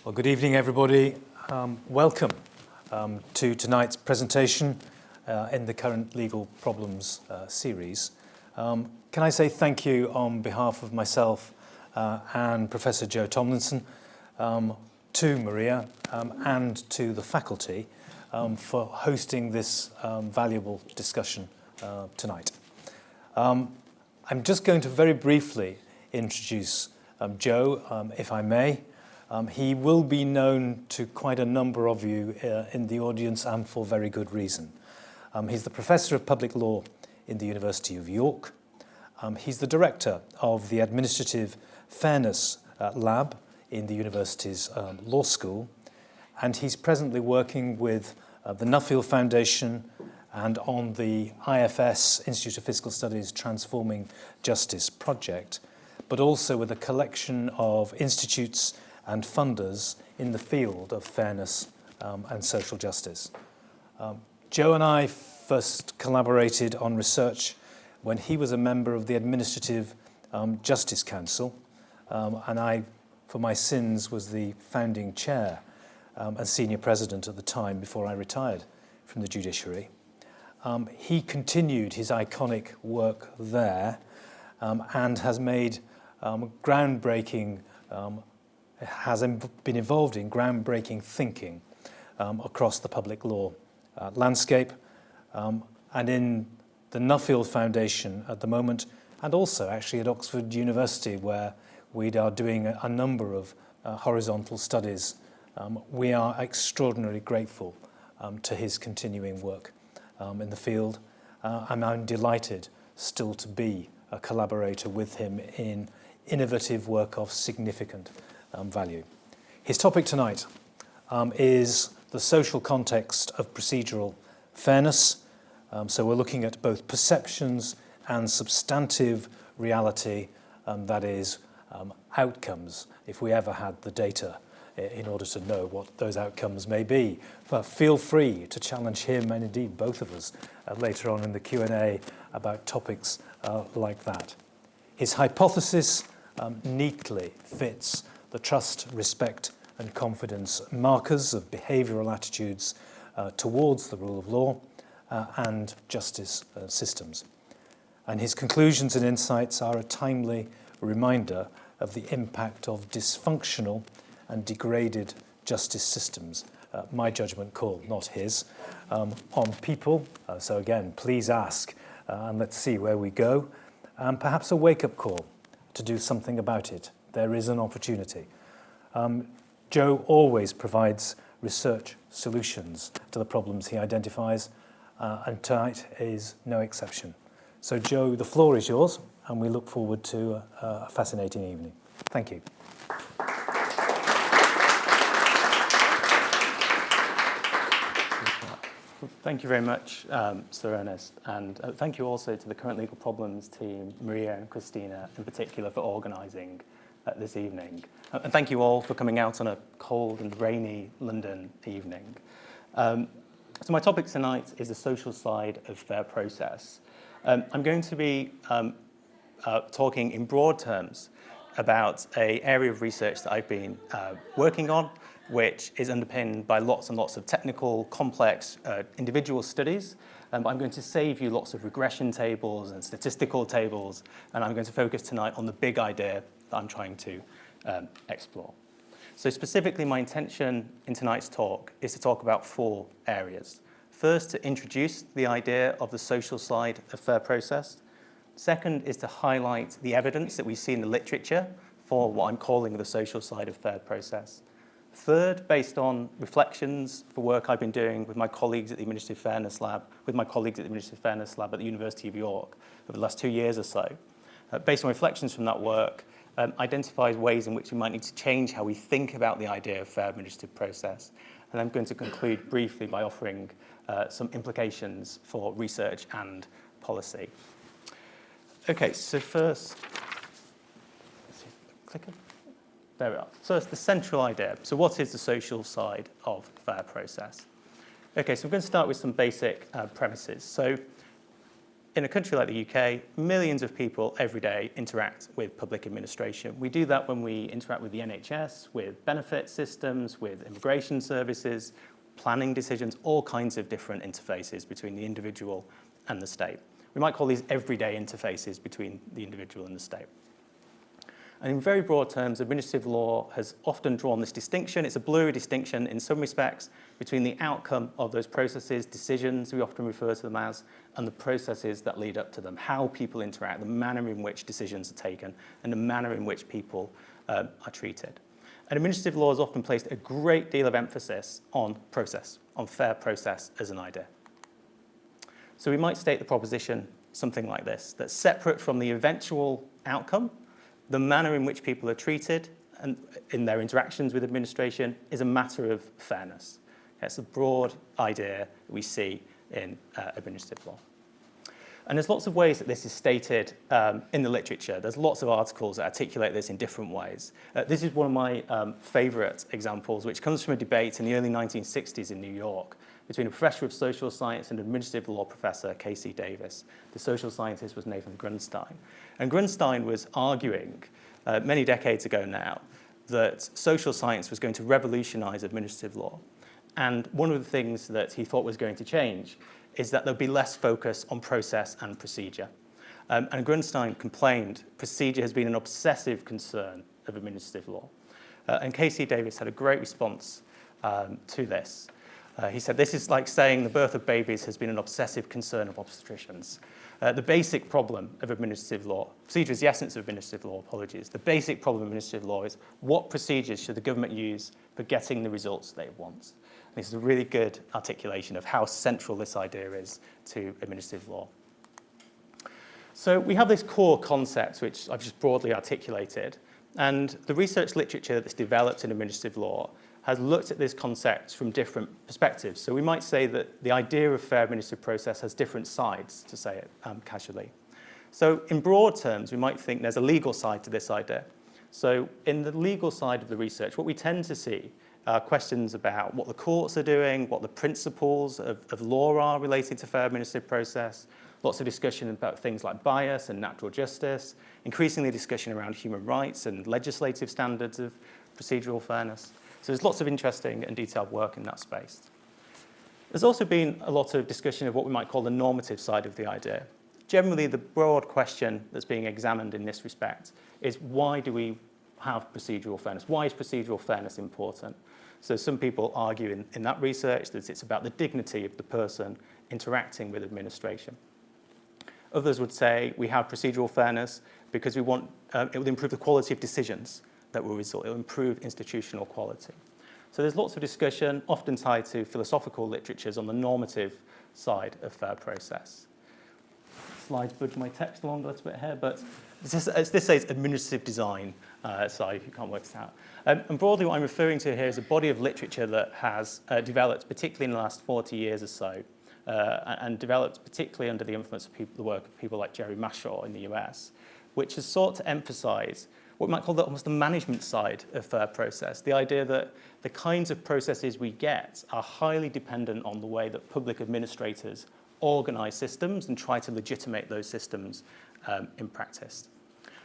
Well, good evening, everybody. Welcome to tonight's presentation in the Current Legal Problems series. Can I say thank you on behalf of myself and Professor Joe Tomlinson to Maria and to the faculty for hosting this valuable discussion tonight. I'm just going to very briefly introduce Joe, if I may. He will be known to quite a number of you in the audience, and for very good reason. He's the Professor of Public Law in the University of York. He's the Director of the Administrative Fairness Lab in the university's Law School, and he's presently working with the Nuffield Foundation and on the IFS, Institute of Fiscal Studies, Transforming Justice project, but also with a collection of institutes and funders in the field of fairness and social justice. Joe and I first collaborated on research when he was a member of the Administrative Justice Council, and I, for my sins, was the founding chair and senior president at the time before I retired from the judiciary. He continued his iconic work there and has made groundbreaking has been involved in groundbreaking thinking across the public law landscape and in the Nuffield Foundation at the moment, and also actually at Oxford University, where we are doing a number of horizontal studies. We are extraordinarily grateful to his continuing work in the field, and I'm delighted still to be a collaborator with him in innovative work of significant value. His topic tonight is the social context of procedural fairness. So we're looking at both perceptions and substantive reality, that is, outcomes, if we ever had the data in order to know what those outcomes may be. But feel free to challenge him, and indeed both of us, later on in the Q&A about topics like that. His hypothesis neatly fits the trust, respect and confidence markers of behavioural attitudes towards the rule of law and justice systems. And his conclusions and insights are a timely reminder of the impact of dysfunctional and degraded justice systems, my judgment call, not his, on people. So again, please ask and let's see where we go. And perhaps a wake-up call to do something about it. There is an opportunity. Joe always provides research solutions to the problems he identifies, and tonight is no exception. So Joe, the floor is yours, and we look forward to a fascinating evening. Thank you. Thank you very much, Sir Ernest, and thank you also to the Current Legal Problems team, Maria and Christina in particular, for organising this evening. And thank you all for coming out on a cold and rainy London evening. So my topic tonight is the social side of fair process. I'm going to be talking in broad terms about an area of research that I've been working on, which is underpinned by lots and lots of technical, complex individual studies. But I'm going to save you lots of regression tables and statistical tables, and I'm going to focus tonight on the big idea that I'm trying to explore. So specifically, my intention in tonight's talk is to talk about 4 areas. First, to introduce the idea of the social side of fair process. Second is to highlight the evidence that we see in the literature for what I'm calling the social side of fair process. Third, based on reflections for work I've been doing with my colleagues at the Administrative Fairness Lab, at the University of York over the last 2 years or so, based on reflections from that work, identifies ways in which we might need to change how we think about the idea of fair administrative process. And I'm going to conclude briefly by offering some implications for research and policy. Okay, so first, let's see, clicker. There we are. First, the central idea. So what is the social side of fair process? Okay, so we're going to start with some basic premises. So in a country like the UK, millions of people every day interact with public administration. We do that when we interact with the NHS, with benefit systems, with immigration services, planning decisions, all kinds of different interfaces between the individual and the state. We might call these everyday interfaces between the individual and the state. And in very broad terms, administrative law has often drawn this distinction. It's a blurry distinction in some respects between the outcome of those processes, decisions we often refer to them as, and the processes that lead up to them, how people interact, the manner in which decisions are taken, and the manner in which people are treated. And administrative law has often placed a great deal of emphasis on process, on fair process as an idea. So we might state the proposition something like this, that separate from the eventual outcome, the manner in which people are treated and in their interactions with administration is a matter of fairness. It's a broad idea that we see in administrative law. And there's lots of ways that this is stated in the literature. There's lots of articles that articulate this in different ways. This is one of my favourite examples, which comes from a debate in the early 1960s in New York between a professor of social science and administrative law professor, K.C. Davis. The social scientist was Nathan Grunstein. And Grunstein was arguing many decades ago now that social science was going to revolutionize administrative law. And one of the things that he thought was going to change is that there'll be less focus on process and procedure. And Grunstein complained procedure has been an obsessive concern of administrative law. And K.C. Davis had a great response to this. He said, this is like saying the birth of babies has been an obsessive concern of obstetricians. The basic problem of administrative law, procedure is the essence of administrative law, apologies. The basic problem of administrative law is what procedures should the government use for getting the results they want? And this is a really good articulation of how central this idea is to administrative law. So we have this core concept, which I've just broadly articulated, and the research literature that's developed in administrative law has looked at this concept from different perspectives. So we might say that the idea of fair administrative process has different sides, to say it casually. So in broad terms, we might think there's a legal side to this idea. So in the legal side of the research, what we tend to see are questions about what the courts are doing, what the principles of law are related to fair administrative process, lots of discussion about things like bias and natural justice, increasingly discussion around human rights and legislative standards of procedural fairness. So there's lots of interesting and detailed work in that space. There's also been a lot of discussion of what we might call the normative side of the idea. Generally, the broad question that's being examined in this respect is why do we have procedural fairness? Why is procedural fairness important? So some people argue in that research that it's about the dignity of the person interacting with administration. Others would say we have procedural fairness because we want it will improve the quality of decisions that will result. It will improve institutional quality. So there's lots of discussion, often tied to philosophical literatures on the normative side of fair process. Slides budge my text along a little bit here, but this says administrative design side, if you can't work it out. And broadly what I'm referring to here is a body of literature that has developed, particularly in the last 40 years or so, and developed particularly under the influence of the work of people like Jerry Mashaw in the US, which has sought to emphasize what we might call almost the management side of fair process, the idea that the kinds of processes we get are highly dependent on the way that public administrators organize systems and try to legitimate those systems in practice.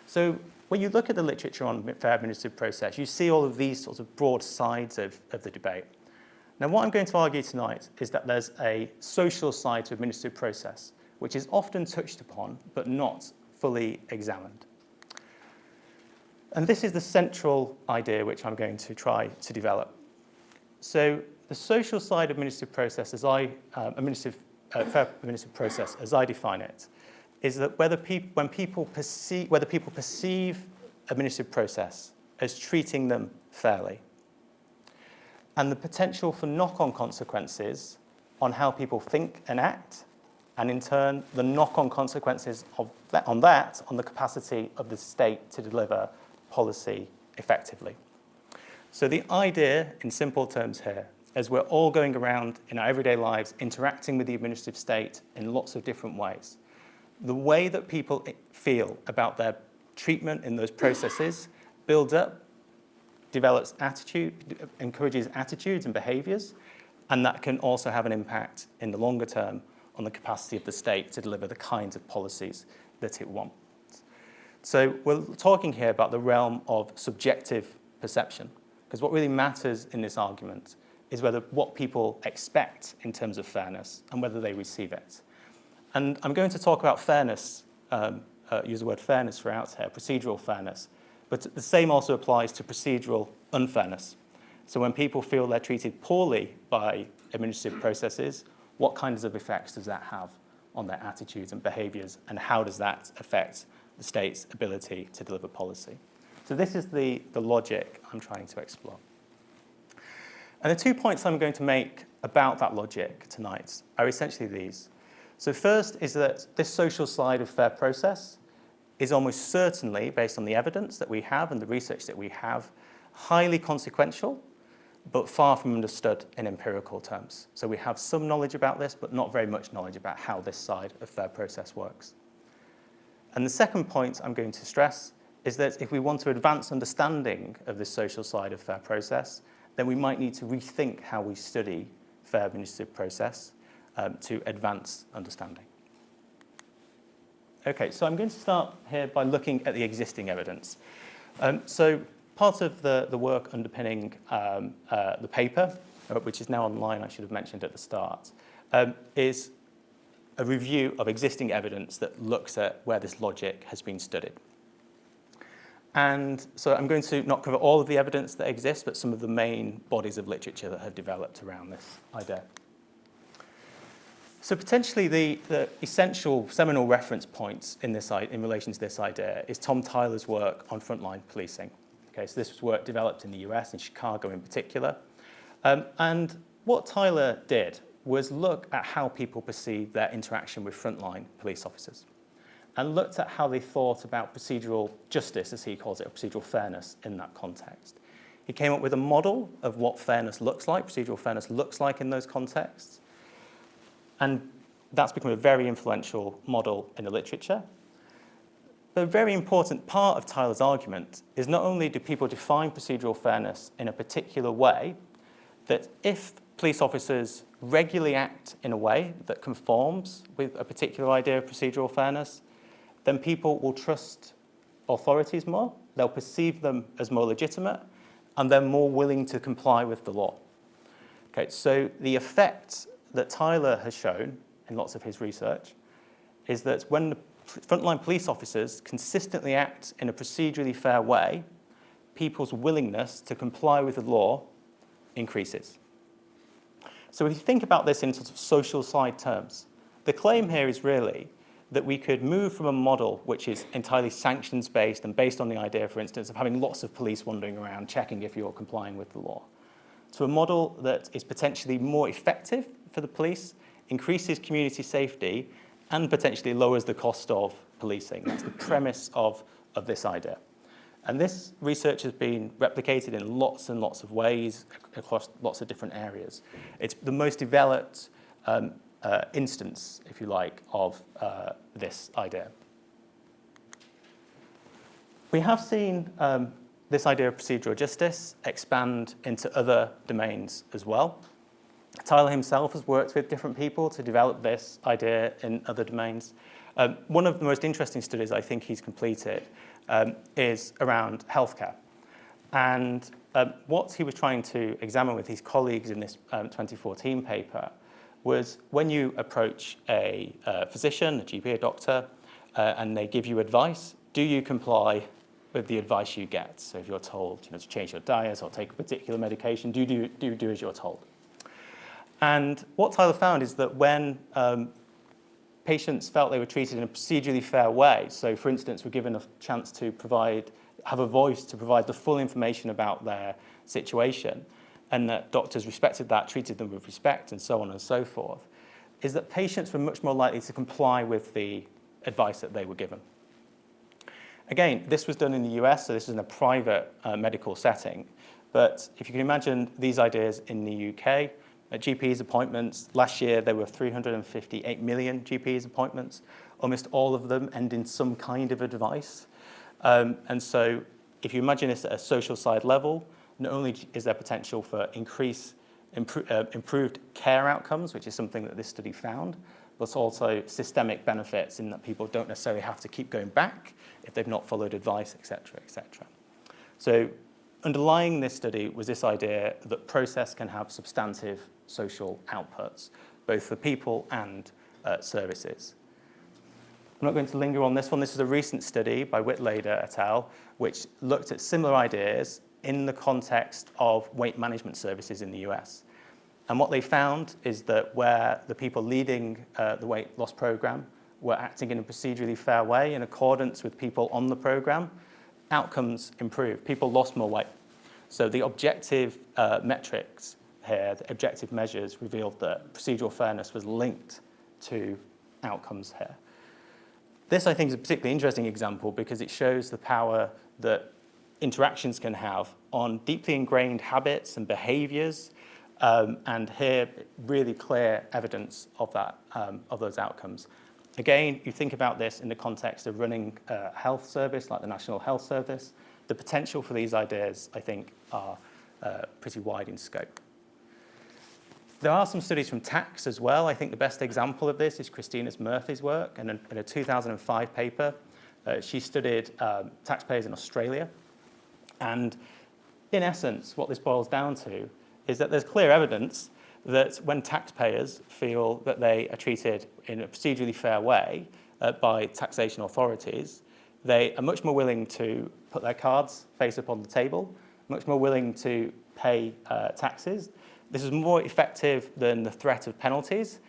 So when you look at the literature on fair administrative process, you see all of these sorts of broad sides of the debate. Now, what I'm going to argue tonight is that there's a social side to administrative process, which is often touched upon, but not fully examined. And this is the central idea which I'm going to try to develop. So the social side of administrative process, fair administrative process, as I define it, is that whether people perceive administrative process as treating them fairly, and the potential for knock-on consequences on how people think and act, and in turn, the knock-on consequences on the capacity of the state to deliver policy effectively. So the idea, in simple terms here, is we're all going around in our everyday lives interacting with the administrative state in lots of different ways. The way that people feel about their treatment in those processes builds up, develops attitude, encourages attitudes and behaviours, and that can also have an impact in the longer term on the capacity of the state to deliver the kinds of policies that it wants. So we're talking here about the realm of subjective perception, because what really matters in this argument is what people expect in terms of fairness and whether they receive it. And I'm going to talk about fairness, use the word fairness throughout here, procedural fairness, but the same also applies to procedural unfairness. So when people feel they're treated poorly by administrative processes, what kinds of effects does that have on their attitudes and behaviours, and how does that affect the state's ability to deliver policy? So this is the logic I'm trying to explore. And the 2 points I'm going to make about that logic tonight are essentially these. So first is that this social side of fair process is almost certainly, based on the evidence that we have and the research that we have, highly consequential, but far from understood in empirical terms. So we have some knowledge about this, but not very much knowledge about how this side of fair process works. And the second point I'm going to stress is that if we want to advance understanding of this social side of fair process, then we might need to rethink how we study fair administrative process to advance understanding. Okay, so I'm going to start here by looking at the existing evidence. So part of the work underpinning the paper, which is now online, I should have mentioned at the start, is a review of existing evidence that looks at where this logic has been studied. And so I'm going to not cover all of the evidence that exists, but some of the main bodies of literature that have developed around this idea. So potentially the essential seminal reference points in relation to this idea is Tom Tyler's work on frontline policing. Okay, so this was work developed in the US, in Chicago in particular. And what Tyler did was look at how people perceive their interaction with frontline police officers, and looked at how they thought about procedural justice, as he calls it, or procedural fairness in that context. He came up with a model of what fairness looks like, procedural fairness looks like in those contexts. And that's become a very influential model in the literature. But a very important part of Tyler's argument is not only do people define procedural fairness in a particular way, that if police officers regularly act in a way that conforms with a particular idea of procedural fairness, then people will trust authorities more, they'll perceive them as more legitimate, and they're more willing to comply with the law. Okay, so the effect that Tyler has shown in lots of his research is that when the frontline police officers consistently act in a procedurally fair way, people's willingness to comply with the law increases. So if you think about this in sort of social side terms, the claim here is really that we could move from a model which is entirely sanctions-based and based on the idea, for instance, of having lots of police wandering around checking if you're complying with the law, to a model that is potentially more effective for the police, increases community safety, and potentially lowers the cost of policing. That's the premise of this idea. And this research has been replicated in lots and lots of ways across lots of different areas. It's the most developed instance, if you like, of this idea. We have seen this idea of procedural justice expand into other domains as well. Tyler himself has worked with different people to develop this idea in other domains. One of the most interesting studies I think he's completed is around healthcare. And what he was trying to examine with his colleagues in this 2014 paper was when you approach a physician, a GP, a doctor, and they give you advice, do you comply with the advice you get? So if you're told to change your diet or take a particular medication, do you do as you're told? And what Tyler found is that when patients felt they were treated in a procedurally fair way, so for instance, were given a chance to have a voice to provide the full information about their situation, and that doctors respected that, treated them with respect, and so on and so forth, is that patients were much more likely to comply with the advice that they were given. Again, this was done in the US, so this is in a private medical setting. But if you can imagine these ideas in the UK, at GPs appointments, last year there were 358 million GPs appointments. Almost all of them end in some kind of advice. And so if you imagine this at a social side level, not only is there potential for improved care outcomes, which is something that this study found, but also systemic benefits in that people don't necessarily have to keep going back if they've not followed advice, etc., etc. So underlying this study was this idea that process can have substantive social outputs, both for people and services. I'm not going to linger on this one. This is a recent study by Whitlader et al., which looked at similar ideas in the context of weight management services in the US. And what they found is that where the people leading the weight loss program were acting in a procedurally fair way in accordance with people on the program, outcomes improved. People lost more weight. So the objective metrics here, the objective measures, revealed that procedural fairness was linked to outcomes here. This, I think, is a particularly interesting example because it shows the power that interactions can have on deeply ingrained habits and behaviours, and here, really clear evidence of that, of those outcomes. Again, you think about this in the context of running a health service like the National Health Service. The potential for these ideas, I think, are pretty wide in scope. There are some studies from tax as well. I think the best example of this is Christina Murphy's work. And in a 2005 paper, she studied taxpayers in Australia. And in essence, what this boils down to is that there's clear evidence that when taxpayers feel that they are treated in a procedurally fair way by taxation authorities, they are much more willing to put their cards face up on the table, much more willing to pay taxes. This is more effective than the threat of penalties,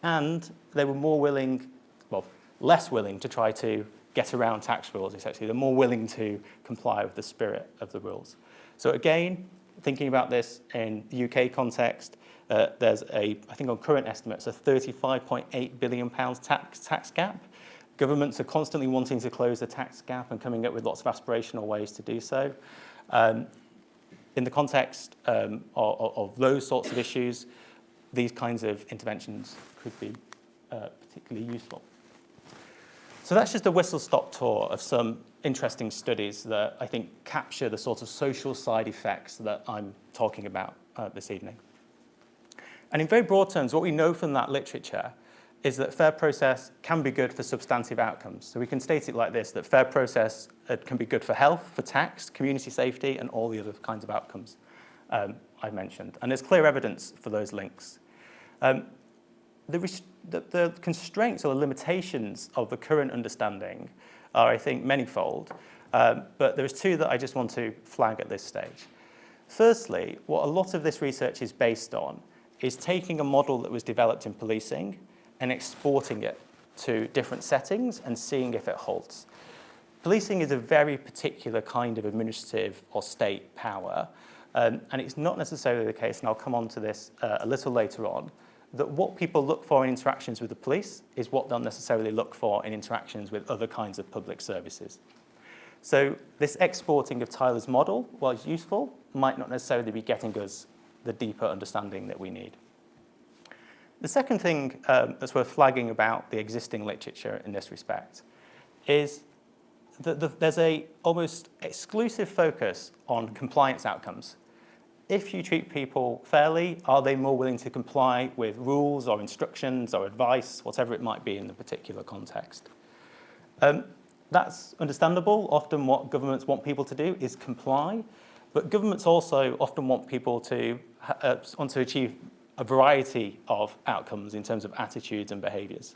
and they were more willing, well, less willing to try to get around tax rules, essentially. They're more willing to comply with the spirit of the rules. So again, thinking about this in the UK context, there's I think on current estimates, a £35.8 billion tax gap. Governments are constantly wanting to close the tax gap and coming up with lots of aspirational ways to do so. In the context of those sorts of issues, these kinds of interventions could be particularly useful. So that's just a whistle-stop tour of some interesting studies that I think capture the sort of social side effects that I'm talking about this evening. And in very broad terms, what we know from that literature is that fair process can be good for substantive outcomes. So we can state it like this, that fair process can be good for health, for tax, community safety, and all the other kinds of outcomes I mentioned. And there's clear evidence for those links. The constraints or the limitations of the current understanding are, I think, manifold, but there's two that I just want to flag at this stage. Firstly, what a lot of this research is based on is taking a model that was developed in policing and exporting it to different settings and seeing if it holds. Policing is a very particular kind of administrative or state power, and it's not necessarily the case, and I'll come on to this a little later on, that what people look for in interactions with the police is what they'll necessarily look for in interactions with other kinds of public services. So this exporting of Tyler's model, while it's useful, might not necessarily be getting us the deeper understanding that we need. The second thing that's worth flagging about the existing literature in this respect is that there's a almost exclusive focus on compliance outcomes. If you treat people fairly, are they more willing to comply with rules or instructions or advice, whatever it might be in the particular context? That's understandable. Often what governments want people to do is comply, but governments also often want people to want to achieve a variety of outcomes in terms of attitudes and behaviours.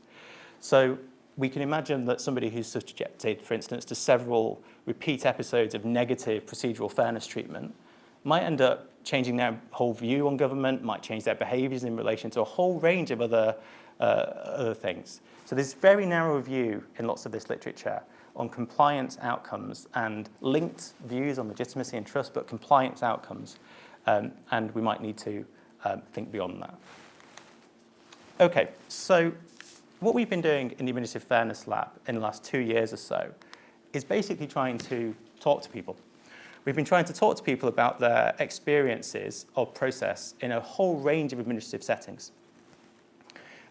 So we can imagine that somebody who's subjected, for instance, to several repeat episodes of negative procedural fairness treatment might end up changing their whole view on government, might change their behaviours in relation to a whole range of other things. So there's very narrow view in lots of this literature on compliance outcomes and linked views on legitimacy and trust, but compliance outcomes. And we might need to think beyond that. Okay, so what we've been doing in the Administrative Fairness Lab in the last 2 years or so is basically trying to talk to people. We've been trying to talk to people about their experiences of process in a whole range of administrative settings.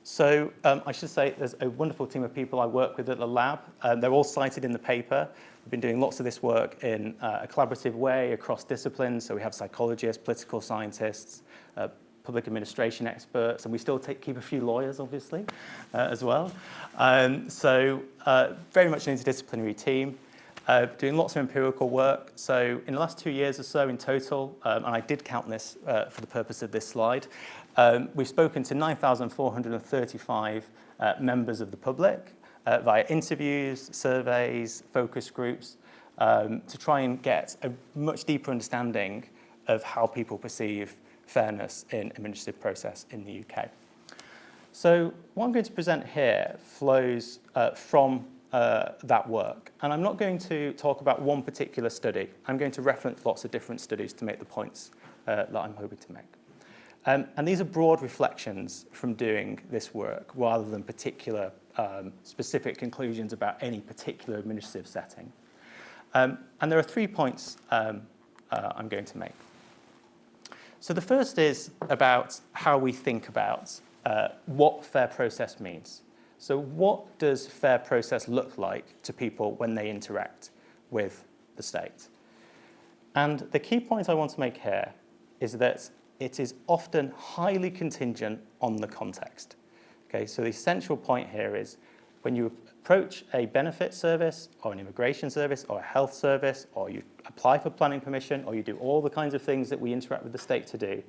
So I should say there's a wonderful team of people I work with at the lab. They're all cited in the paper. We've been doing lots of this work in a collaborative way across disciplines. So we have psychologists, political scientists, public administration experts, and we still keep a few lawyers, obviously, as well. So very much an interdisciplinary team, doing lots of empirical work. So in the last 2 years or so in total, and I did count this for the purpose of this slide, we've spoken to 9,435 members of the public via interviews, surveys, focus groups, to try and get a much deeper understanding of how people perceive fairness in administrative process in the UK. So what I'm going to present here flows from that work. And I'm not going to talk about one particular study. I'm going to reference lots of different studies to make the points that I'm hoping to make. And these are broad reflections from doing this work rather than particular specific conclusions about any particular administrative setting. And there are 3 points I'm going to make. So the first is about how we think about what fair process means. So what does fair process look like to people when they interact with the state? And the key point I want to make here is that it is often highly contingent on the context. Okay, so the essential point here is when you approach a benefit service or an immigration service or a health service, or you apply for planning permission, or you do all the kinds of things that we interact with the state to do,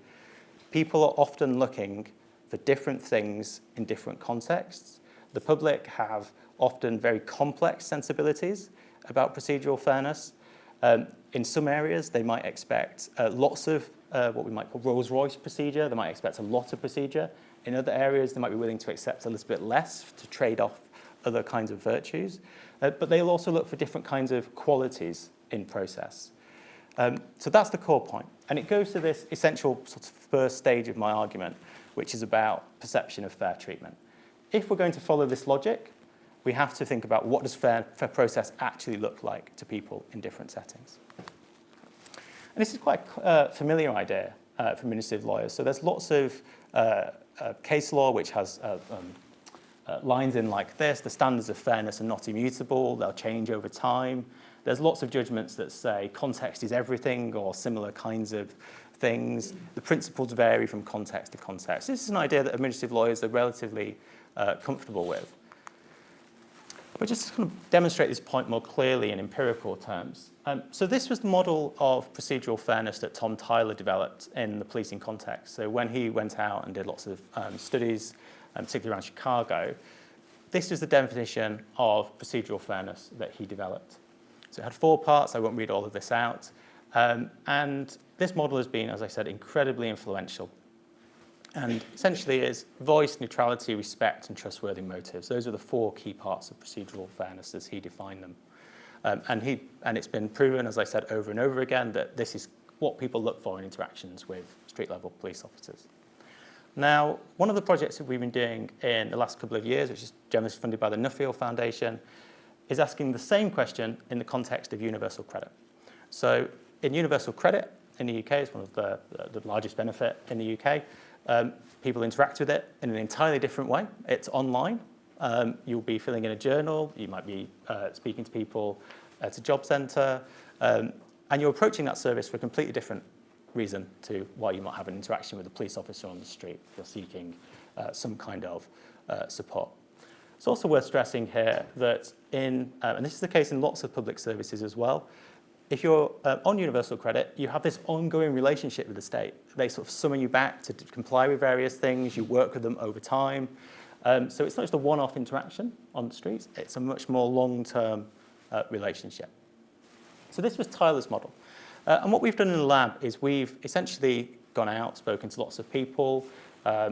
people are often looking for different things in different contexts. The public have often very complex sensibilities about procedural fairness. In some areas, they might expect lots of what we might call Rolls-Royce procedure. They might expect a lot of procedure. In other areas, they might be willing to accept a little bit less to trade off other kinds of virtues. But they'll also look for different kinds of qualities in process. So that's the core point. And it goes to this essential sort of first stage of my argument, which is about perception of fair treatment. If we're going to follow this logic, we have to think about what does fair process actually look like to people in different settings. And this is quite a familiar idea for administrative lawyers. So there's lots of case law which has lines in like this: the standards of fairness are not immutable, they'll change over time. There's lots of judgments that say context is everything, or similar kinds of things. The principles vary from context to context. This is an idea that administrative lawyers are relatively comfortable with. But just to kind of demonstrate this point more clearly in empirical terms. So this was the model of procedural fairness that Tom Tyler developed in the policing context. So when he went out and did lots of studies, particularly around Chicago, this is the definition of procedural fairness that he developed. So it had 4 parts. I won't read all of this out. And this model has been, as I said, incredibly influential. And essentially is voice, neutrality, respect, and trustworthy motives. Those are the 4 key parts of procedural fairness as he defined them. And it's been proven, as I said, over and over again, that this is what people look for in interactions with street-level police officers. Now, one of the projects that we've been doing in the last couple of years, which is generously funded by the Nuffield Foundation, is asking the same question in the context of universal credit. So in universal credit in the UK, it's one of the largest benefit in the UK. People interact with it in an entirely different way. It's online. You'll be filling in a journal. You might be speaking to people at a job centre. And you're approaching that service for a completely different reason to why you might have an interaction with a police officer on the street. You're seeking some kind of support. It's also worth stressing here that and this is the case in lots of public services as well, if you're on universal credit, you have this ongoing relationship with the state. They sort of summon you back to comply with various things. You work with them over time. So it's not just a one-off interaction on the streets. It's a much more long-term relationship. So this was Tyler's model. And what we've done in the lab is we've essentially gone out, spoken to lots of people,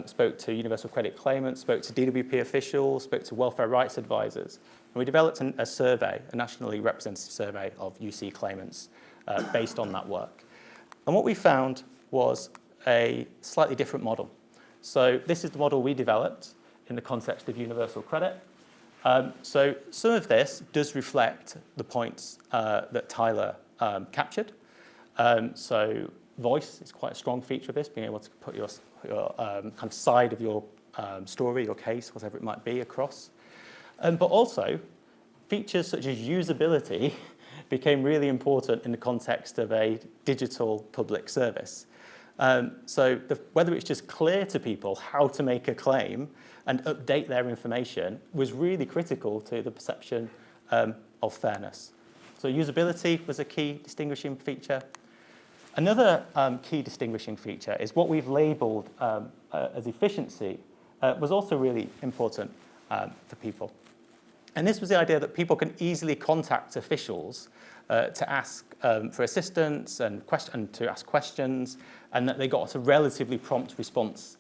spoke to universal credit claimants, spoke to DWP officials, spoke to welfare rights advisors. And we developed a survey, a nationally representative survey of UC claimants based on that work. And what we found was a slightly different model. So this is the model we developed in the context of universal credit. So some of this does reflect the points that Tyler captured. So voice is quite a strong feature of this, being able to put your kind of side of your story, your case, whatever it might be, across. But also, features such as usability became really important in the context of a digital public service. So whether it's just clear to people how to make a claim and update their information was really critical to the perception of fairness. So usability was a key distinguishing feature. Another key distinguishing feature is what we've labelled as efficiency was also really important for people. And this was the idea that people can easily contact officials to ask for assistance and to ask questions, and that they got a relatively prompt response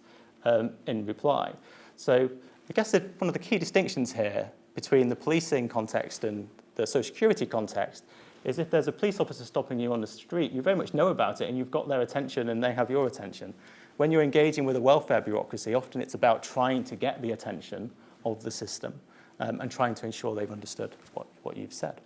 in reply. So I guess that one of the key distinctions here between the policing context and the social security context is if there's a police officer stopping you on the street, you very much know about it and you've got their attention and they have your attention. When you're engaging with a welfare bureaucracy, often it's about trying to get the attention of the system and trying to ensure they've understood what you've said.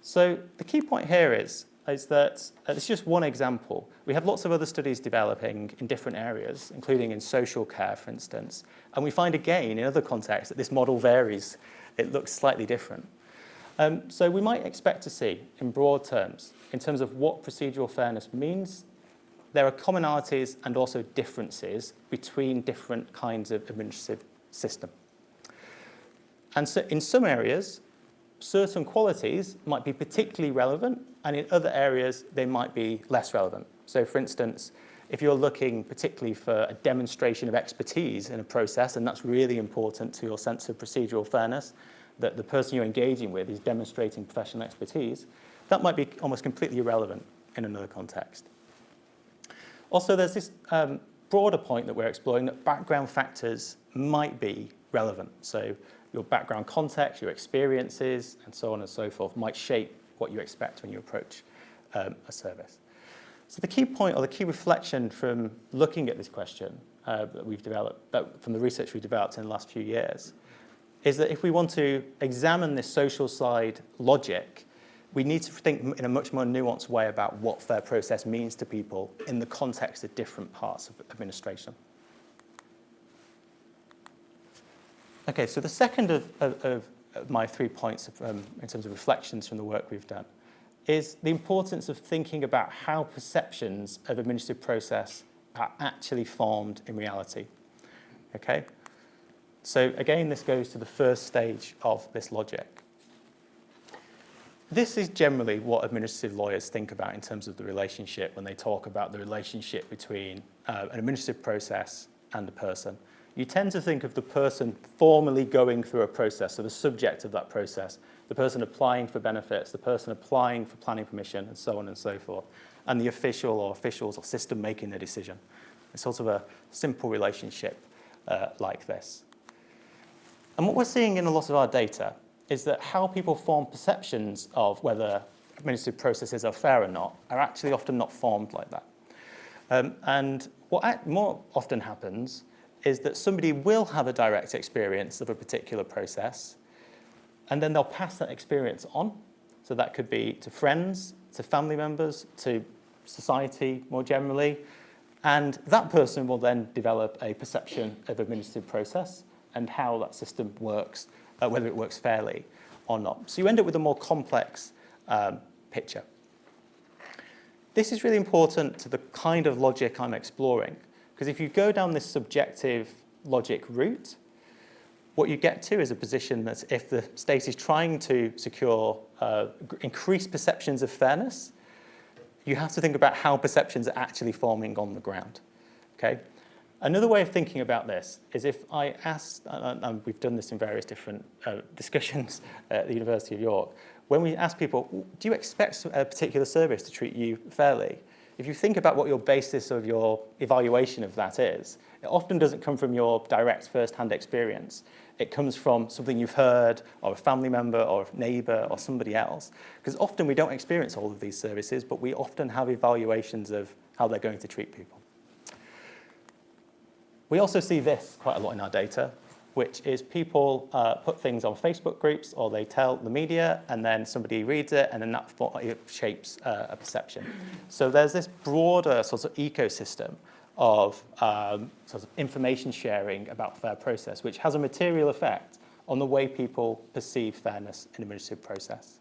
So the key point here is that it's just one example. We have lots of other studies developing in different areas, including in social care, for instance. And we find again, in other contexts, that this model varies. It looks slightly different. So we might expect to see, in broad terms, in terms of what procedural fairness means, there are commonalities and also differences between different kinds of administrative system. And so in some areas, certain qualities might be particularly relevant, and in other areas, they might be less relevant. So for instance, if you're looking particularly for a demonstration of expertise in a process, and that's really important to your sense of procedural fairness, that the person you're engaging with is demonstrating professional expertise, that might be almost completely irrelevant in another context. Also, there's this broader point that we're exploring, that background factors might be relevant. So your background context, your experiences, and so on and so forth might shape what you expect when you approach a service. So the key point or the key reflection from looking at this question that we've developed, from the research we've developed in the last few years, is that if we want to examine this social side logic, we need to think in a much more nuanced way about what fair process means to people in the context of different parts of administration. Okay, so the second of my 3 points in terms of reflections from the work we've done is the importance of thinking about how perceptions of administrative process are actually formed in reality. Okay? So again, this goes to the first stage of this logic. This is generally what administrative lawyers think about in terms of the relationship when they talk about the relationship between an administrative process and a person. You tend to think of the person formally going through a process, so the subject of that process, the person applying for benefits, the person applying for planning permission, and so on and so forth, and the official or officials or system making the decision. It's sort of a simple relationship like this. And what we're seeing in a lot of our data is that how people form perceptions of whether administrative processes are fair or not are actually often not formed like that. And what more often happens is that somebody will have a direct experience of a particular process, and then they'll pass that experience on. So that could be to friends, to family members, to society more generally, and that person will then develop a perception of administrative process and how that system works, whether it works fairly or not. So you end up with a more complex picture. This is really important to the kind of logic I'm exploring, because if you go down this subjective logic route, what you get to is a position that if the state is trying to secure increased perceptions of fairness, you have to think about how perceptions are actually forming on the ground. Okay? Another way of thinking about this is if I asked, and we've done this in various different discussions at the University of York, when we ask people, do you expect a particular service to treat you fairly? If you think about what your basis of your evaluation of that is, it often doesn't come from your direct first-hand experience. It comes from something you've heard, or a family member, or a neighbour, or somebody else. Because often we don't experience all of these services, but we often have evaluations of how they're going to treat people. We also see this quite a lot in our data, which is people put things on Facebook groups, or they tell the media, and then somebody reads it, and then that shapes a perception. So there's this broader sort of ecosystem of sort of information sharing about fair process, which has a material effect on the way people perceive fairness in administrative process.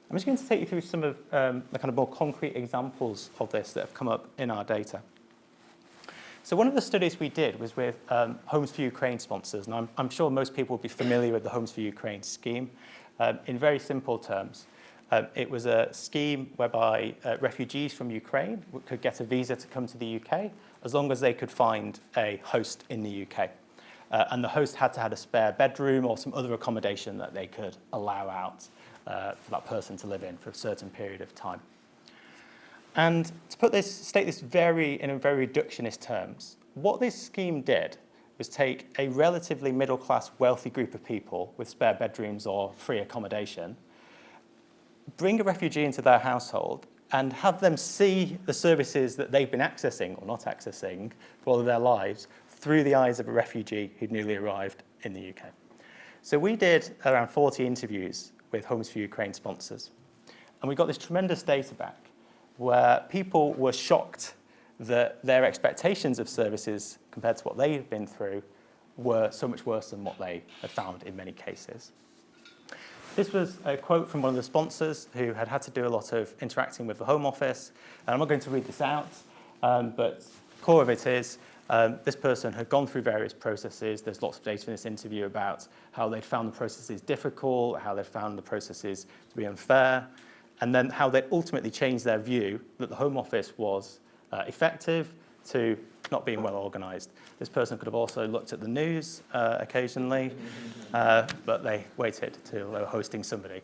I'm just going to take you through some of the kind of more concrete examples of this that have come up in our data. So one of the studies we did was with Homes for Ukraine sponsors, and I'm sure most people will be familiar with the Homes for Ukraine scheme. In very simple terms, it was a scheme whereby refugees from Ukraine could get a visa to come to the UK as long as they could find a host in the UK. And the host had to have a spare bedroom or some other accommodation that they could allow out for that person to live in for a certain period of time. And to state this in very reductionist terms, what this scheme did was take a relatively middle-class, wealthy group of people with spare bedrooms or free accommodation, bring a refugee into their household, and have them see the services that they've been accessing or not accessing for all of their lives through the eyes of a refugee who'd newly arrived in the UK. So we did around 40 interviews with Homes for Ukraine sponsors, and we got this tremendous data back where people were shocked that their expectations of services compared to what they had been through were so much worse than what they had found in many cases. This was a quote from one of the sponsors who had to do a lot of interacting with the Home Office. And I'm not going to read this out, but core of it is this person had gone through various processes. There's lots of data in this interview about how they'd found the processes difficult, how they found the processes to be unfair, and then how they'd ultimately changed their view that the Home Office was effective to not being well organised. This person could have also looked at the news occasionally, but they waited till they were hosting somebody.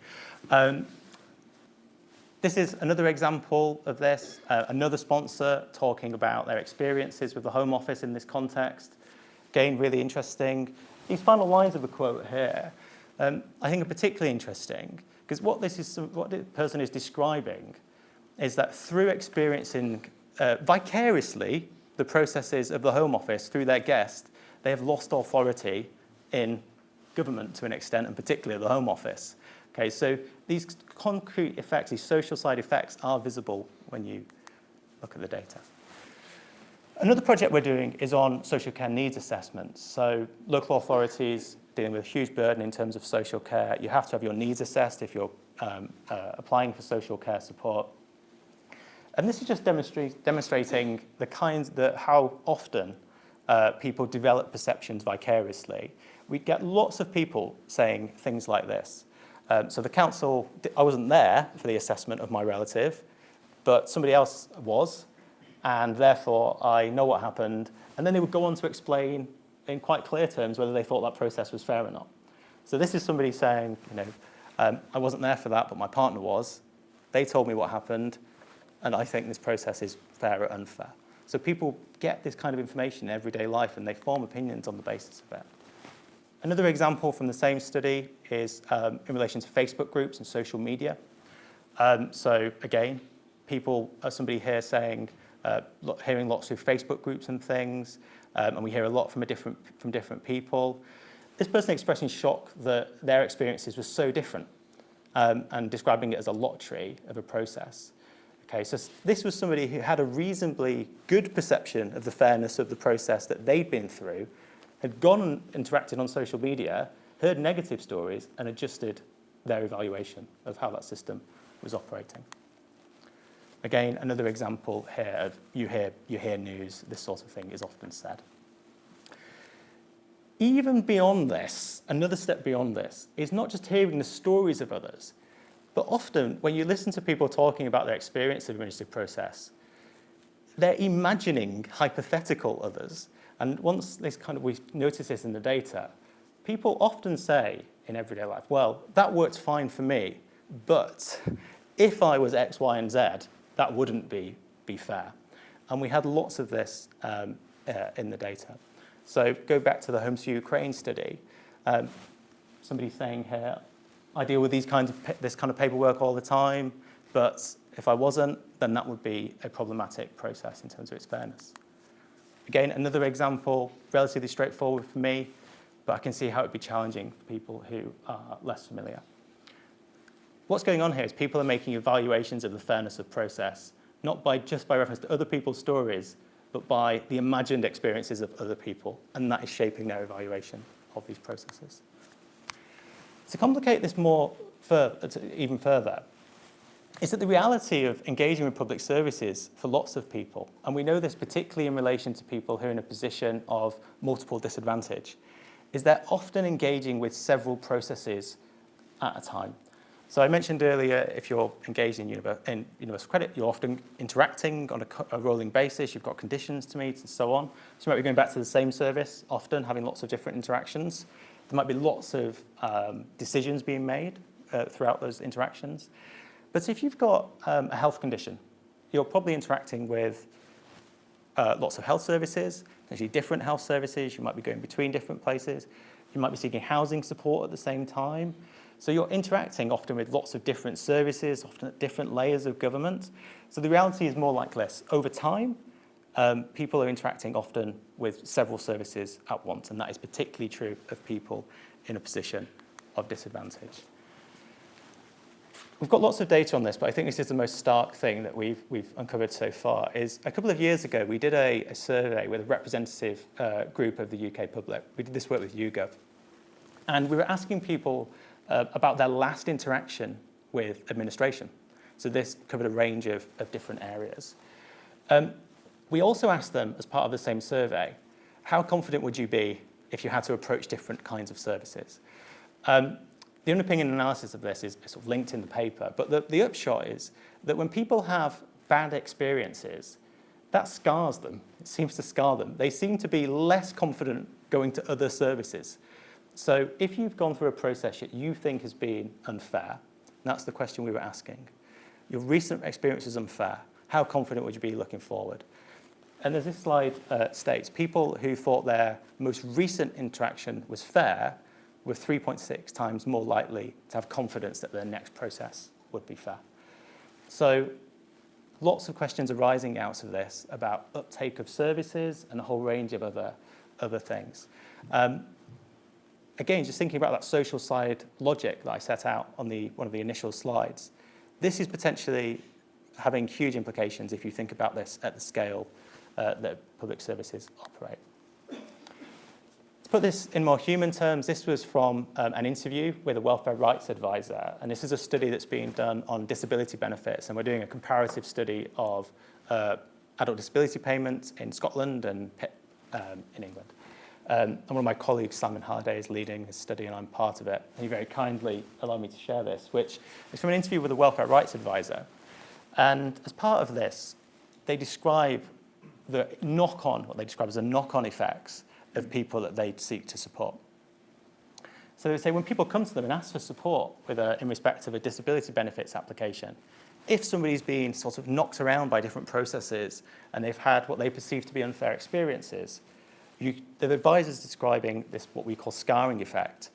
This is another example of this, another sponsor talking about their experiences with the Home Office in this context. Again, really interesting. These final lines of the quote here, I think are particularly interesting, because what the person is describing is that through experiencing vicariously the processes of the Home Office through their guest, they have lost authority in government to an extent, and particularly the Home Office. Okay, so these concrete effects, these social side effects, are visible when you look at the data. Another project we're doing is on social care needs assessments. So local authorities dealing with a huge burden in terms of social care. You have to have your needs assessed if you're applying for social care support. And this is just demonstrating how often people develop perceptions vicariously. We get lots of people saying things like this. So the council, I wasn't there for the assessment of my relative, but somebody else was, and therefore I know what happened. And then they would go on to explain in quite clear terms whether they thought that process was fair or not. So this is somebody saying, I wasn't there for that, but my partner was. They told me what happened, and I think this process is fair or unfair. So people get this kind of information in everyday life, and they form opinions on the basis of it. Another example from the same study is in relation to Facebook groups and social media. So again, somebody here saying, hearing lots through Facebook groups and things, and we hear a lot from different people. This person expressing shock that their experiences were so different, and describing it as a lottery of a process. Okay, so this was somebody who had a reasonably good perception of the fairness of the process that they'd been through, had gone and interacted on social media, heard negative stories, and adjusted their evaluation of how that system was operating. Again, another example here of you hear news, this sort of thing is often said. Even beyond this, another step beyond this, is not just hearing the stories of others, but often when you listen to people talking about their experience of the administrative process, they're imagining hypothetical others. And once we notice this in the data, people often say in everyday life, well, that worked fine for me, but if I was X, Y, and Z, that wouldn't be fair. And we had lots of this in the data. So go back to the Homes for Ukraine study. Somebody saying here, I deal with this kind of paperwork all the time, but if I wasn't, then that would be a problematic process in terms of its fairness. Again, another example, relatively straightforward for me, but I can see how it would be challenging for people who are less familiar. What's going on here is people are making evaluations of the fairness of process, not just by reference to other people's stories, but by the imagined experiences of other people, and that is shaping their evaluation of these processes. To complicate this even further, is that the reality of engaging with public services for lots of people, and we know this particularly in relation to people who are in a position of multiple disadvantage, is they're often engaging with several processes at a time. So I mentioned earlier, if you're engaged in universal credit, you're often interacting on a rolling basis, you've got conditions to meet and so on. So you might be going back to the same service, often having lots of different interactions. There might be lots of decisions being made throughout those interactions. But if you've got a health condition, you're probably interacting with lots of health services, actually different health services. You might be going between different places. You might be seeking housing support at the same time. So you're interacting often with lots of different services, often at different layers of government. So the reality is more like this. Over time, people are interacting often with several services at once, and that is particularly true of people in a position of disadvantage. We've got lots of data on this, but I think this is the most stark thing that we've uncovered so far. Is a couple of years ago, we did a survey with a representative group of the UK public. We did this work with YouGov. And we were asking people about their last interaction with administration. So this covered a range of different areas. We also asked them, as part of the same survey, how confident would you be if you had to approach different kinds of services? The underpinning analysis of this is sort of linked in the paper, but the upshot is that when people have bad experiences, that scars them. It seems to scar them. They seem to be less confident going to other services. So if you've gone through a process that you think has been unfair, that's the question we were asking. Your recent experience was unfair. How confident would you be looking forward? And as this slide states, people who thought their most recent interaction was fair were 3.6 times more likely to have confidence that their next process would be fair. So lots of questions arising out of this about uptake of services and a whole range of other things. Again, just thinking about that social side logic that I set out on one of the initial slides, this is potentially having huge implications if you think about this at the scale that public services operate. To put this in more human terms, this was from an interview with a welfare rights advisor, and this is a study that's being done on disability benefits, and we're doing a comparative study of adult disability payments in Scotland and in England. And one of my colleagues, Simon Harday, is leading this study, and I'm part of it. And he very kindly allowed me to share this, which is from an interview with a welfare rights advisor. And as part of this, they describe the knock-on, what they describe as the knock-on effects of people that they seek to support. So they say when people come to them and ask for support in respect of a disability benefits application, if somebody's been sort of knocked around by different processes and they've had what they perceive to be unfair experiences, the advisor's describing this, what we call scarring effect.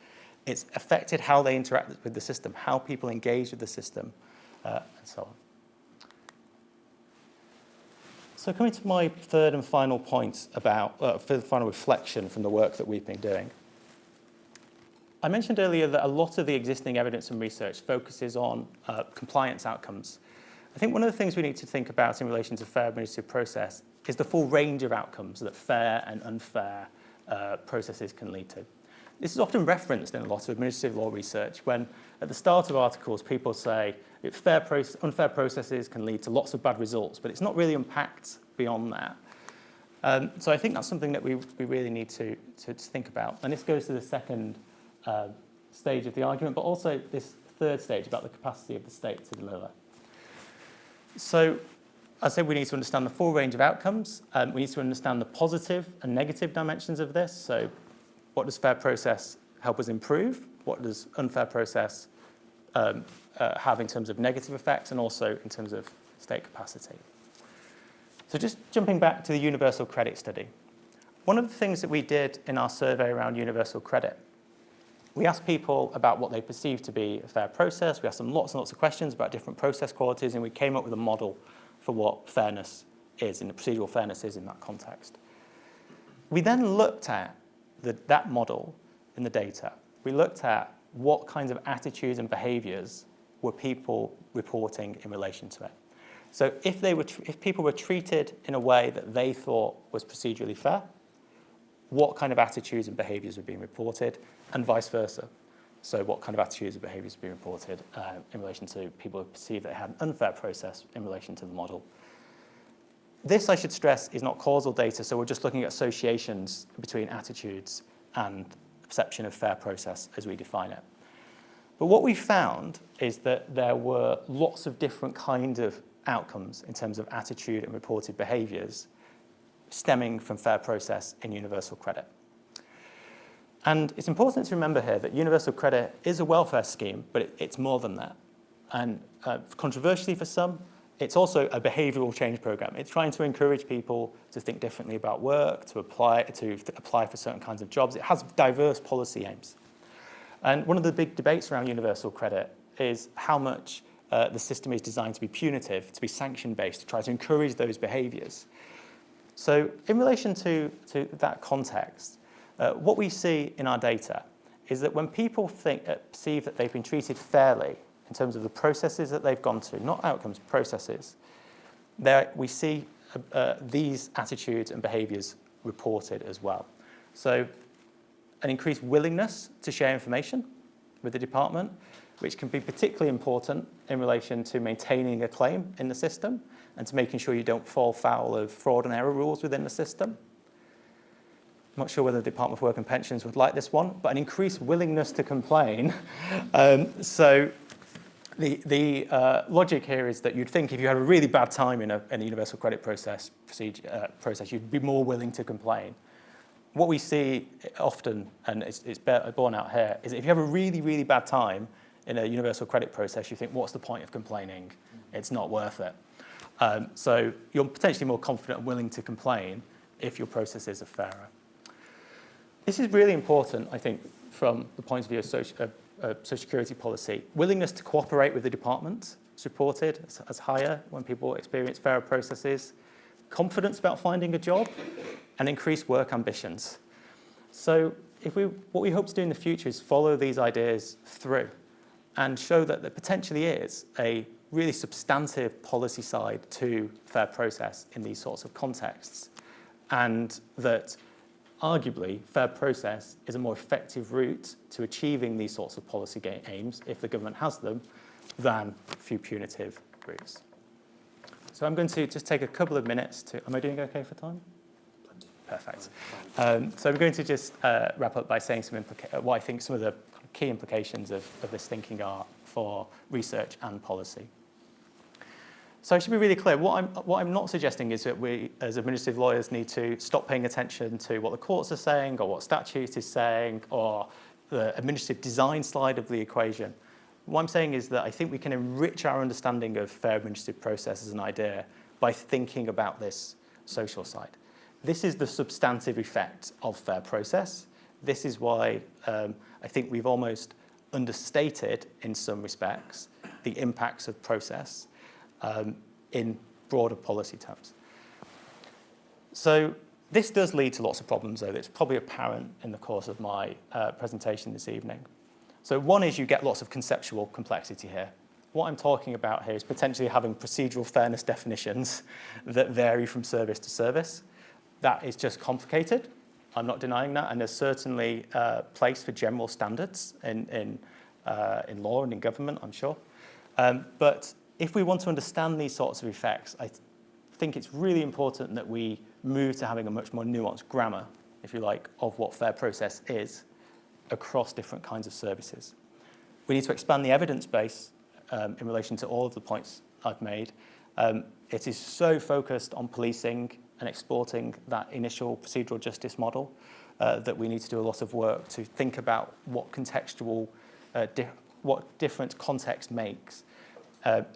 It's affected how they interact with the system, how people engage with the system, and so on. So coming to my third and final point about, final reflection from the work that we've been doing. I mentioned earlier that a lot of the existing evidence and research focuses on compliance outcomes. I think one of the things we need to think about in relation to fair administrative process is the full range of outcomes that fair and unfair processes can lead to. This is often referenced in a lot of administrative law research when, at the start of articles, people say unfair processes can lead to lots of bad results, but it's not really unpacked beyond that. So I think that's something that we really need to think about. And this goes to the second stage of the argument, but also this third stage about the capacity of the state to deliver. So I said we need to understand the full range of outcomes. We need to understand the positive and negative dimensions of this. So what does fair process help us improve? What does unfair process have in terms of negative effects and also in terms of state capacity? So just jumping back to the universal credit study. One of the things that we did in our survey around universal credit, we asked people about what they perceive to be a fair process. We asked them lots and lots of questions about different process qualities, and we came up with a model for what fairness is, and the procedural fairness is in that context. We then looked at that model in the data. We looked at what kinds of attitudes and behaviours were people reporting in relation to it. So if people were treated in a way that they thought was procedurally fair, what kind of attitudes and behaviours were being reported, and vice versa. So what kind of attitudes or behaviours be reported in relation to people who perceive they had an unfair process in relation to the model. This, I should stress, is not causal data, so we're just looking at associations between attitudes and perception of fair process as we define it. But what we found is that there were lots of different kinds of outcomes in terms of attitude and reported behaviours stemming from fair process in universal credit. And it's important to remember here that universal credit is a welfare scheme, but it's more than that. And controversially for some, it's also a behavioural change programme. It's trying to encourage people to think differently about work, to apply for certain kinds of jobs. It has diverse policy aims. And one of the big debates around universal credit is how much the system is designed to be punitive, to be sanction-based, to try to encourage those behaviours. So in relation to that context, what we see in our data is that when people perceive that they've been treated fairly in terms of the processes that they've gone to, not outcomes, processes, we see these attitudes and behaviours reported as well. So an increased willingness to share information with the department, which can be particularly important in relation to maintaining a claim in the system and to making sure you don't fall foul of fraud and error rules within the system. I'm not sure whether the Department of Work and Pensions would like this one, but an increased willingness to complain. So the logic here is that you'd think if you had a really bad time in a universal credit process, you'd be more willing to complain. What we see often, and it's borne out here, is that if you have a really, really bad time in a universal credit process, you think, what's the point of complaining? It's not worth it. So you're potentially more confident and willing to complain if your processes are fairer. This is really important, I think, from the point of view of social security policy. Willingness to cooperate with the department is reported as higher when people experience fairer processes. Confidence about finding a job, and increased work ambitions. So what we hope to do in the future is follow these ideas through and show that there potentially is a really substantive policy side to fair process in these sorts of contexts, and that arguably fair process is a more effective route to achieving these sorts of policy aims, if the government has them, than few punitive routes. So I'm going to just take a couple of minutes to, am I doing okay for time? Perfect. So I'm going to just wrap up by saying what I think some of the key implications of this thinking are for research and policy. So I should be really clear. What I'm not suggesting is that we, as administrative lawyers, need to stop paying attention to what the courts are saying or what statute is saying or the administrative design side of the equation. What I'm saying is that I think we can enrich our understanding of fair administrative process as an idea by thinking about this social side. This is the substantive effect of fair process. This is why I think we've almost understated, in some respects, the impacts of process in broader policy terms. So this does lead to lots of problems, though, that's probably apparent in the course of my presentation this evening. So one is you get lots of conceptual complexity here. What I'm talking about here is potentially having procedural fairness definitions that vary from service to service. That is just complicated. I'm not denying that, and there's certainly a place for general standards in law and in government, I'm sure. But if we want to understand these sorts of effects, I think it's really important that we move to having a much more nuanced grammar, if you like, of what fair process is across different kinds of services. We need to expand the evidence base in relation to all of the points I've made. It is so focused on policing and exporting that initial procedural justice model that we need to do a lot of work to think about what contextual, what different context makes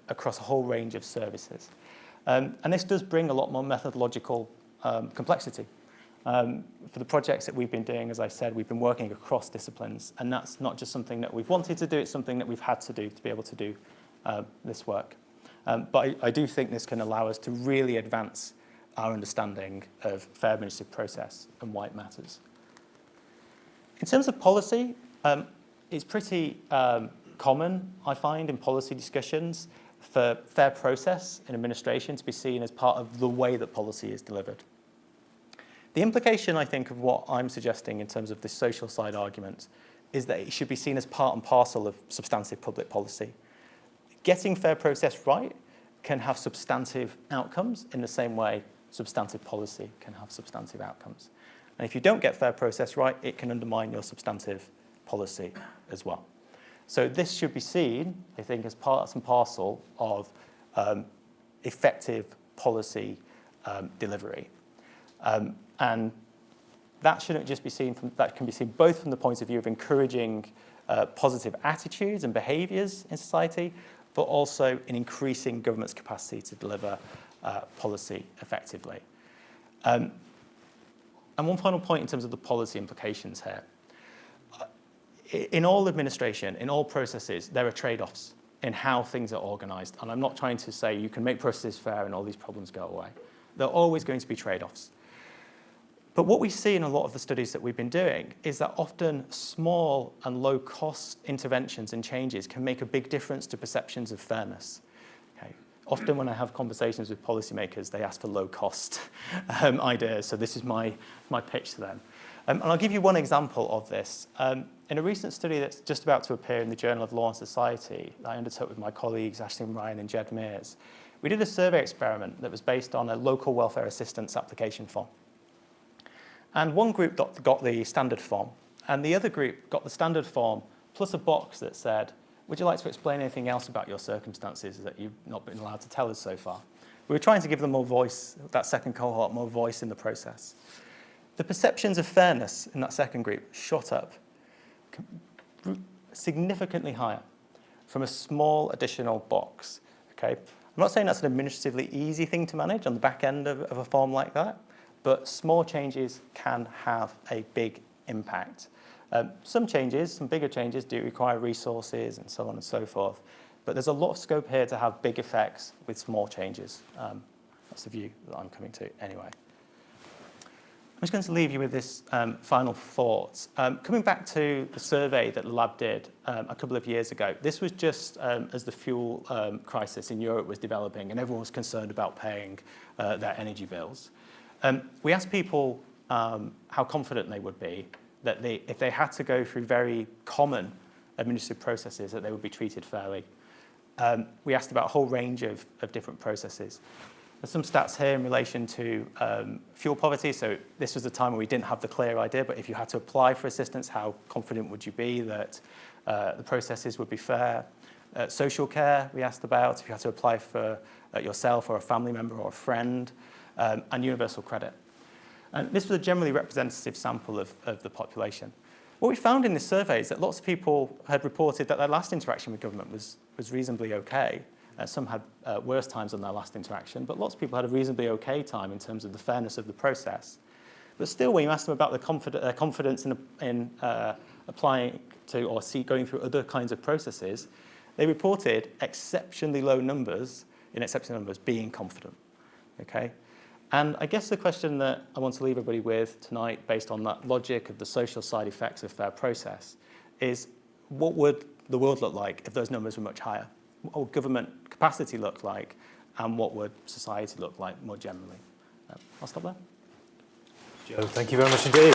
across a whole range of services. And this does bring a lot more methodological complexity. For the projects that we've been doing, as I said, we've been working across disciplines, and that's not just something that we've wanted to do, it's something that we've had to do to be able to do this work. But I do think this can allow us to really advance our understanding of fair administrative process and why it matters. In terms of policy, it's pretty common, I find, in policy discussions for fair process in administration to be seen as part of the way that policy is delivered. The implication, I think, of what I'm suggesting in terms of this social side argument is that it should be seen as part and parcel of substantive public policy. Getting fair process right can have substantive outcomes in the same way substantive policy can have substantive outcomes. And if you don't get fair process right, it can undermine your substantive policy as well. So this should be seen, I think, as part and parcel of effective policy delivery. And that shouldn't just be seen from, that can be seen both from the point of view of encouraging positive attitudes and behaviours in society, but also in increasing government's capacity to deliver policy effectively. And one final point in terms of the policy implications here. In all administration, in all processes, there are trade-offs in how things are organised. And I'm not trying to say you can make processes fair and all these problems go away. There are always going to be trade-offs. But what we see in a lot of the studies that we've been doing is that often small and low-cost interventions and changes can make a big difference to perceptions of fairness. Okay. Often when I have conversations with policymakers, they ask for low-cost ideas. So this is my pitch to them. And I'll give you one example of this. In a recent study that's just about to appear in the Journal of Law and Society that I undertook with my colleagues Ashley Ryan and Jed Mears, we did a survey experiment that was based on a local welfare assistance application form. And one group got the standard form, and the other group got the standard form plus a box that said, would you like to explain anything else about your circumstances that you've not been allowed to tell us so far? We were trying to give them more voice, that second cohort, more voice in the process. The perceptions of fairness in that second group shot up significantly higher from a small additional box. Okay? I'm not saying that's an administratively easy thing to manage on the back end of a form like that, but small changes can have a big impact. Some changes, some bigger changes, do require resources and so on and so forth. But there's a lot of scope here to have big effects with small changes. That's the view that I'm coming to anyway. I'm just going to leave you with this final thought. Coming back to the survey that the lab did a couple of years ago, this was just as the fuel crisis in Europe was developing and everyone was concerned about paying their energy bills. We asked people how confident they would be that if they had to go through very common administrative processes, that they would be treated fairly. We asked about a whole range of different processes. There's some stats here in relation to fuel poverty. So this was the time when we didn't have the clear idea, but if you had to apply for assistance, how confident would you be that the processes would be fair? Social care, we asked about, if you had to apply for yourself or a family member or a friend, and universal credit. And this was a generally representative sample of the population. What we found in this survey is that lots of people had reported that their last interaction with government was reasonably okay. Some had worse times on their last interaction, but lots of people had a reasonably okay time in terms of the fairness of the process. But still, when you ask them about their confidence in applying to or going through other kinds of processes, they reported exceptionally low numbers, being confident. Okay? And I guess the question that I want to leave everybody with tonight, based on that logic of the social side effects of fair process, is what would the world look like if those numbers were much higher? What would government capacity look like, and what would society look like more generally? I'll stop there. Joe, thank you very much indeed.